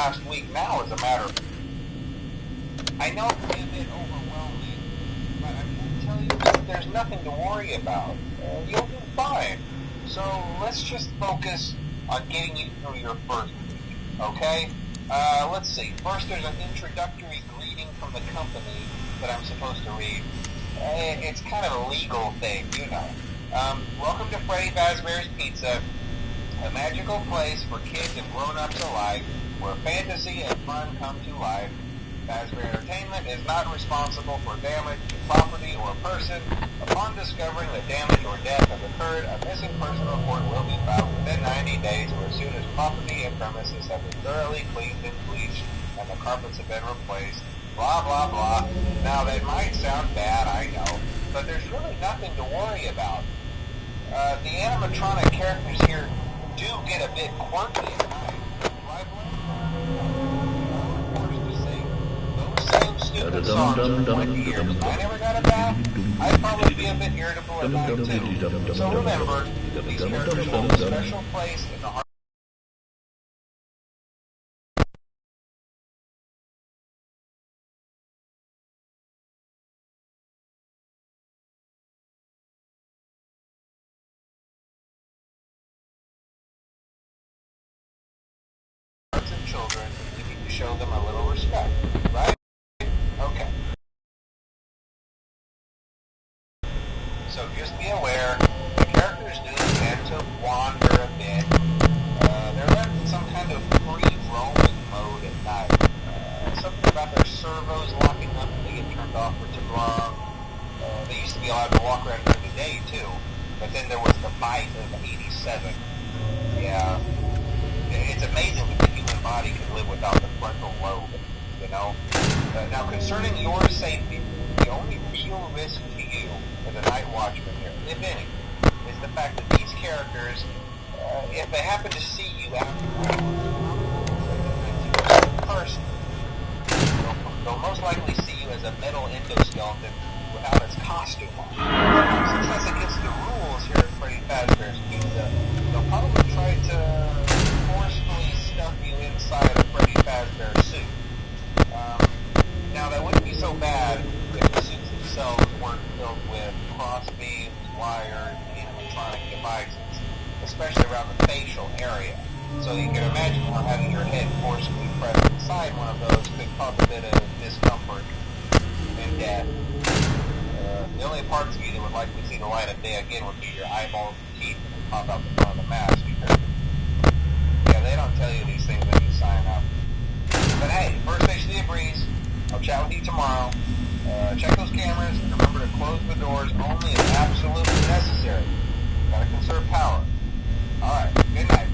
last week now, as a matter of... I know it can be a bit overwhelming, but I'm going to tell you that there's nothing to worry about. You'll do fine. So let's just focus on getting you through your first week, okay? Let's see. First, there's an introductory greeting from the company that I'm supposed to read. It's kind of a legal thing, you know. Welcome to Freddy Fazbear's Pizza, a magical place for kids and grown-ups alike, where fantasy and fun come to life. Fazbear Entertainment is not responsible for damage to property or person. Upon discovering that damage or death has occurred, a missing person report will be filed within 90 days or as soon as property and premises have been thoroughly cleaned and bleached and the carpets have been replaced. Blah, blah, blah. Now, that might sound bad, I know, but there's really nothing to worry about. The animatronic characters here do get a bit quirky at times. Stupid songs for 20 years. I never got a bath. I'd probably be a bit irritable at night too. So remember, these characters hold a special place in the heart of children, and we need to show them a little respect, right? Okay. So just be aware, the characters do tend to wander a bit. They're left in some kind of free roaming mode at night. Something about their servos locking up and they get turned off for too long. They used to be allowed to walk around during the day too, but then there was the bite of '87. Yeah. It's amazing that the human body can live without the frontal lobe, you know? Now, concerning your safety, the only real risk to you as a night watchman here, if any, is the fact that these characters, if they happen to see you after hours, they'll most likely see you as a metal endoskeleton without its costume on. Since that's against the rules here at Freddy Fazbear's Pizza, they'll probably try to forcefully stuff you inside a Freddy Fazbear suit. Now, that wouldn't be so bad if the suits themselves weren't filled with crossbeams, wires, and animatronic devices, especially around the facial area. So you can imagine how having your head forcibly pressed inside one of those could cause a bit of discomfort and death. The only parts of you that would likely see the light of day again would be your eyeballs and teeth that would pop out the front of the mask, because, yeah, they don't tell you these things when you sign up. But hey, first station of the breeze. I'll chat with you tomorrow. Check those cameras and remember to close the doors only if absolutely necessary. Gotta conserve power. Alright, good night.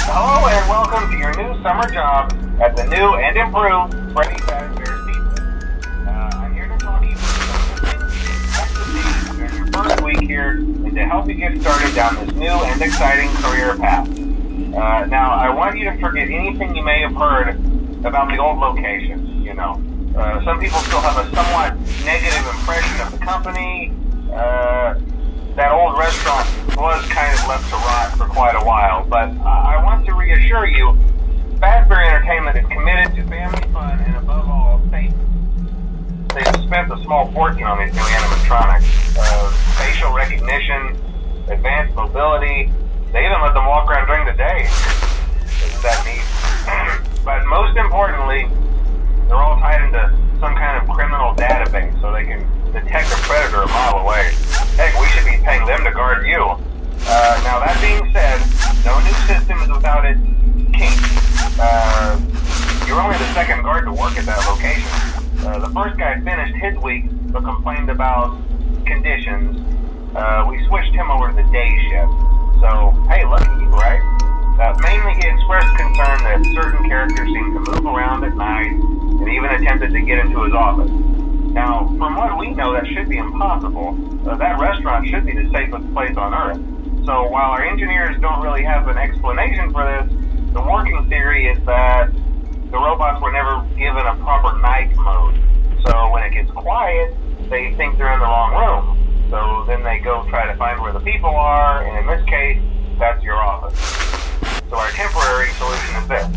Hello and welcome to your new summer job at the new and improved Freddy Fazbear's Pizza. I'm here to talk to you about the things you expect to see during your first week here and to help you get started down this new and exciting career path. Now, I want you to forget anything you may have heard about the old location, you know. Some people still have a somewhat negative impression of the company. That old restaurant was kind of left to rot for quite a while, but I want to reassure you, Fazbear Entertainment is committed to family fun and above all, safety. They've spent a small fortune on these new animatronics. Facial recognition, advanced mobility, they even let them walk around during the day. Isn't that neat? But most importantly, they're all tied into some kind of criminal database so they can detect a predator a mile away. Heck, we should be paying them to guard you. Now that being said, no new system is without its kinks. You're only the second guard to work at that location. The first guy finished his week but complained about conditions. We switched him over to the day shift. So, hey, lucky you, right? Mainly he expressed concern that certain characters seemed to move around at night and even attempted to get into his office. Now, from what we know, that should be impossible. That restaurant should be the safest place on Earth. So while our engineers don't really have an explanation for this, the working theory is that the robots were never given a proper night mode. So when it gets quiet, they think they're in the wrong room. So then they go try to find where the people are, and in this case, that's your office. So our temporary solution is this.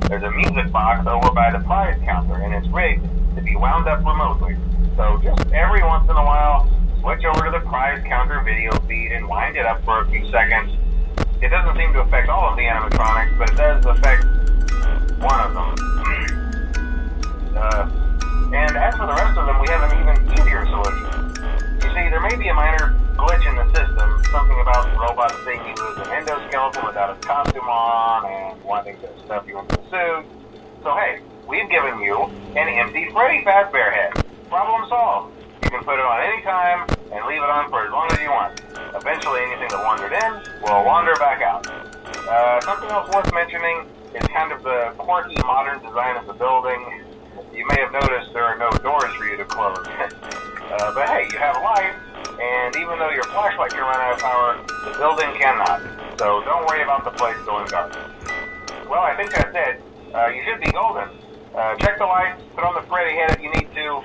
There's a music box over by the prize counter, and it's rigged to be wound up remotely. So just every once in a while, switch over to the prize counter video feed and wind it up for a few seconds. It doesn't seem to affect all of the animatronics, but it does affect one of them. And as for the rest of them, we have an even easier solution. You see, there may be a minor glitch in the system, something about the robot thinking he was an endoskeleton without his costume on and wanting to stuff you into a suit. So hey, we've given you an empty Freddy Fazbear head. Problem solved. You can put it on any time and leave it on for as long as you want. Eventually anything that wandered in will wander back out. Something else worth mentioning is kind of the quirky modern design of the building. You may have noticed there are no doors for you to close. But hey, you have lights, and even though your flashlight can run out of power, the building cannot. So don't worry about the place going dark. Well, I think that's it. You should be golden. Check the lights, put on the Freddy head if you need to.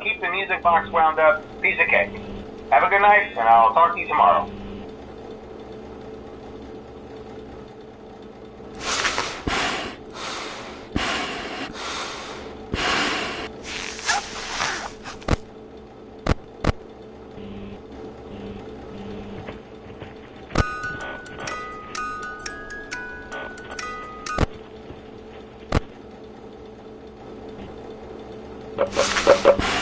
Keep the music box wound up. Piece of cake. Have a good night, and I'll talk to you tomorrow. Blah, blah, blah, blah.